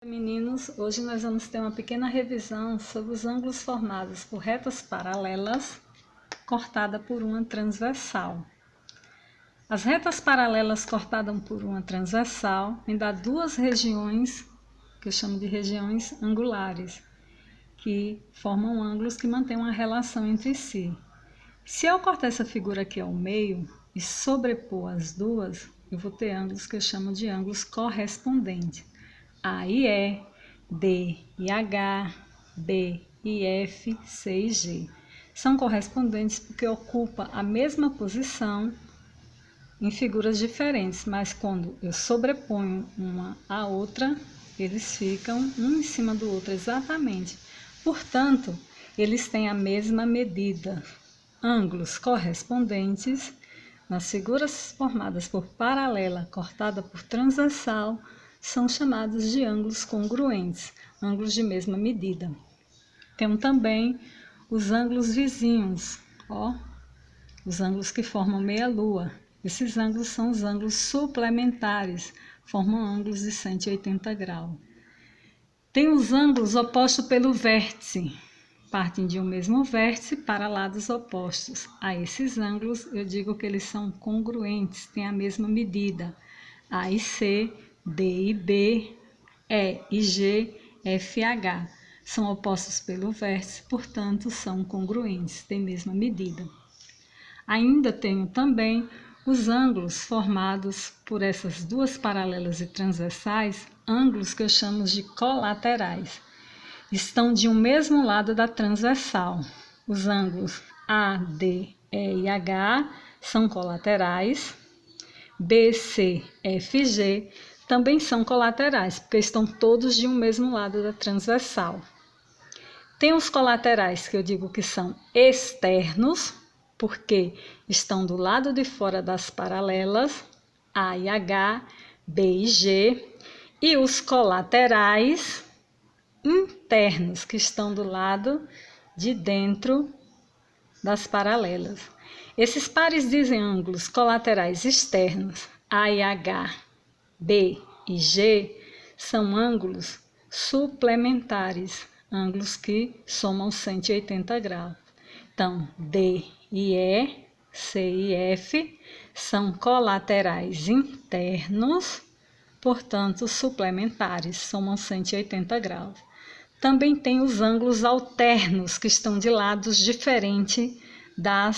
Meninos, hoje nós vamos ter uma pequena revisão sobre os ângulos formados por retas paralelas cortadas por uma transversal. As retas paralelas cortadas por uma transversal me dá duas regiões, que eu chamo de regiões angulares, que formam ângulos que mantêm uma relação entre si. Se eu cortar essa figura aqui ao meio e sobrepor as duas, eu vou ter ângulos que eu chamo de ângulos correspondentes. A e E, D e H, B e F, C e G. São correspondentes porque ocupam a mesma posição em figuras diferentes, mas quando eu sobreponho uma à outra, eles ficam um em cima do outro exatamente. Portanto, eles têm a mesma medida. Ângulos correspondentes nas figuras formadas por paralela cortada por transversal são chamados de ângulos congruentes, ângulos de mesma medida. Temos também os ângulos vizinhos, os ângulos que formam meia-lua. Esses ângulos são os ângulos suplementares, formam ângulos de 180 graus. Tem os ângulos opostos pelo vértice, partem de um mesmo vértice para lados opostos. A esses ângulos eu digo que eles são congruentes, têm a mesma medida. A e C, D e B, E e G, F e H. São opostos pelo vértice, portanto, são congruentes, têm a mesma medida. Ainda tenho também os ângulos formados por essas duas paralelas e transversais, ângulos que eu chamo de colaterais. Estão de um mesmo lado da transversal. Os ângulos A, D, E e H são colaterais. B, C, F e G também são colaterais, porque estão todos de um mesmo lado da transversal. Tem os colaterais que eu digo que são externos, porque estão do lado de fora das paralelas, A e H, B e G, e os colaterais internos, que estão do lado de dentro das paralelas. Esses pares de ângulos colaterais externos, A e H, B e G, são ângulos suplementares, ângulos que somam 180 graus. Então, D e E, C e F são colaterais internos, portanto, suplementares, somam 180 graus. Também tem os ângulos alternos, que estão de lados diferentes da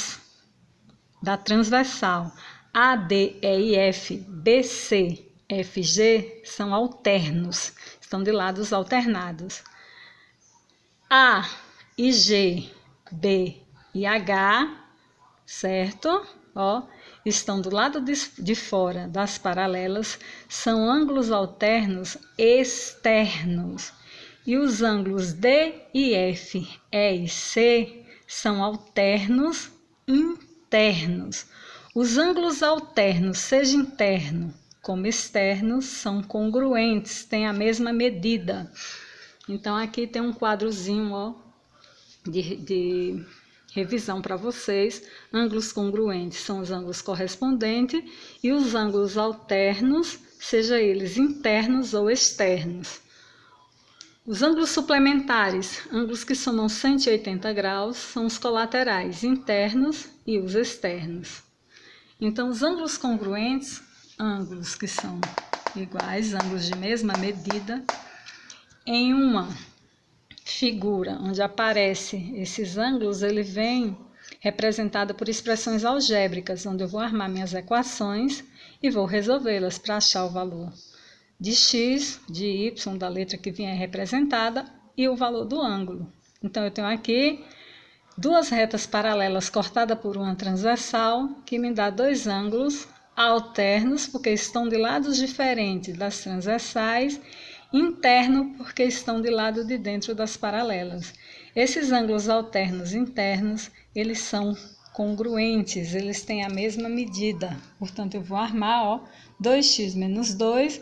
transversal. A, D, E e F, B, C, F, G são alternos, estão de lados alternados. A e G, B e H, certo? Estão do lado de fora das paralelas, são ângulos alternos externos. E os ângulos D e F, E e C são alternos internos. Os ângulos alternos, seja interno como externos, são congruentes, têm a mesma medida. Então, aqui tem um quadrozinho de revisão para vocês. Ângulos congruentes são os ângulos correspondentes e os ângulos alternos, seja eles internos ou externos. Os ângulos suplementares, ângulos que somam 180 graus, são os colaterais internos e os externos. Então, os ângulos congruentes, ângulos que são iguais, ângulos de mesma medida, em uma figura onde aparecem esses ângulos, ele vem representado por expressões algébricas, onde eu vou armar minhas equações e vou resolvê-las para achar o valor de x, de y, da letra que vier representada, e o valor do ângulo. Então, eu tenho aqui duas retas paralelas cortadas por uma transversal, que me dá dois ângulos alternos, porque estão de lados diferentes das transversais, interno, porque estão de lado de dentro das paralelas. Esses ângulos alternos internos, eles são congruentes, eles têm a mesma medida. Portanto, eu vou armar, 2x menos 2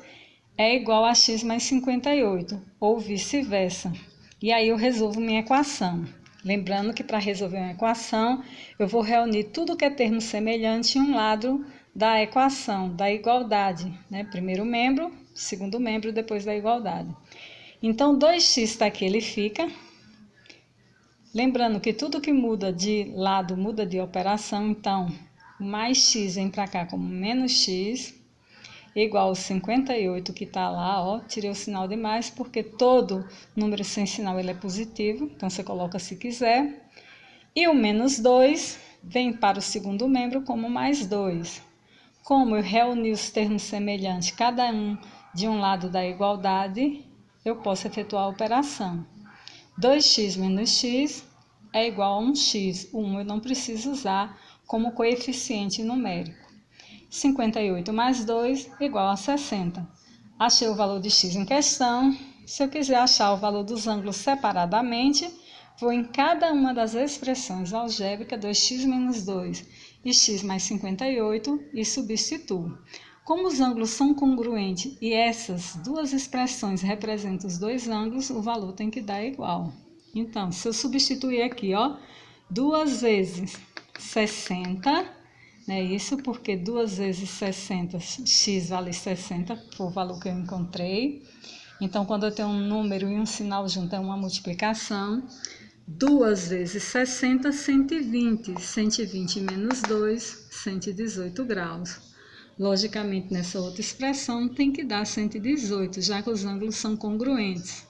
é igual a x mais 58, ou vice-versa. E aí eu resolvo minha equação. Lembrando que para resolver uma equação, eu vou reunir tudo que é termo semelhante em um lado da equação, da igualdade, né? Primeiro membro segundo membro depois da igualdade. Então, 2x está aqui, ele fica. Lembrando que tudo que muda de lado muda de operação, então, o mais x vem para cá como menos x, igual ao 58 que está lá, ó, tirei o sinal de mais, porque todo número sem sinal ele é positivo, então você coloca se quiser. E o menos 2 vem para o segundo membro como mais 2. Como eu reuni os termos semelhantes, cada um de um lado da igualdade, eu posso efetuar a operação. 2x menos x é igual a 1x. O 1 eu não preciso usar como coeficiente numérico. 58 mais 2 igual a 60. Achei o valor de x em questão. Se eu quiser achar o valor dos ângulos separadamente, vou em cada uma das expressões algébricas 2x menos 2 e x mais 58 e substituo. Como os ângulos são congruentes e essas duas expressões representam os dois ângulos, o valor tem que dar igual. Então, se eu substituir aqui, ó, 2 vezes 60, né? Isso porque 2 vezes 60, x vale 60, foi o valor que eu encontrei. Então, quando eu tenho um número e um sinal junto, é uma multiplicação. 2 vezes 60, 120. 120 menos 2, 118 graus. Logicamente, nessa outra expressão, tem que dar 118, já que os ângulos são congruentes.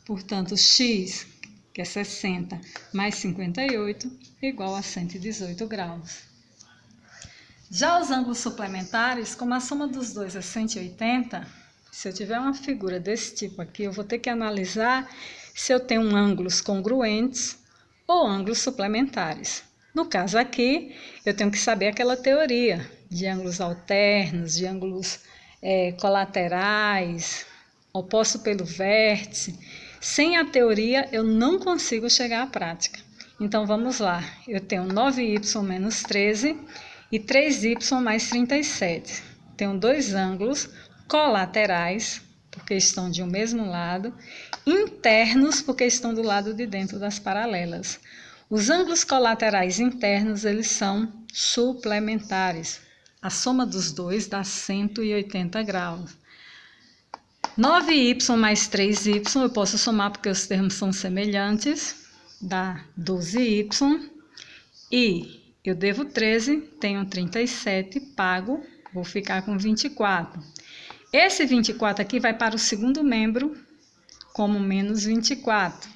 Portanto, x, que é 60, mais 58, igual a 118 graus. Já os ângulos suplementares, como a soma dos dois é 180, se eu tiver uma figura desse tipo aqui, eu vou ter que analisar se eu tenho ângulos congruentes ou ângulos suplementares. No caso aqui, eu tenho que saber aquela teoria de ângulos alternos, de ângulos colaterais, oposto pelo vértice. Sem a teoria, eu não consigo chegar à prática. Então, vamos lá. Eu tenho 9y menos 13 e 3y mais 37. Tenho dois ângulos colaterais, porque estão de um mesmo lado, internos, porque estão do lado de dentro das paralelas. Os ângulos colaterais internos, eles são suplementares. A soma dos dois dá 180 graus. 9y mais 3y, eu posso somar porque os termos são semelhantes, dá 12y. E eu devo 13, tenho 37, pago, vou ficar com 24. Esse 24 aqui vai para o segundo membro como menos 24.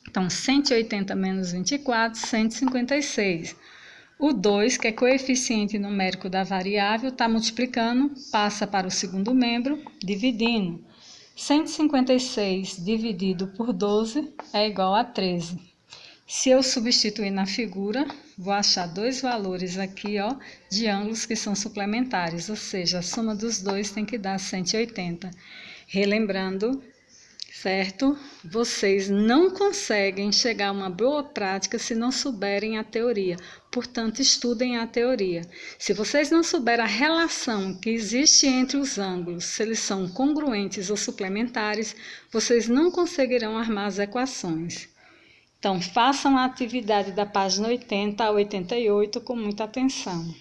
Então, 180 menos 24, 156. O 2, que é coeficiente numérico da variável, está multiplicando, passa para o segundo membro, dividindo. 156 dividido por 12 é igual a 13. Se eu substituir na figura, vou achar dois valores aqui, ó, de ângulos que são suplementares, ou seja, a soma dos dois tem que dar 180. Relembrando, certo? Vocês não conseguem chegar a uma boa prática se não souberem a teoria. Portanto, estudem a teoria. Se vocês não souberem a relação que existe entre os ângulos, se eles são congruentes ou suplementares, vocês não conseguirão armar as equações. Então, façam a atividade da página 80 a 88 com muita atenção.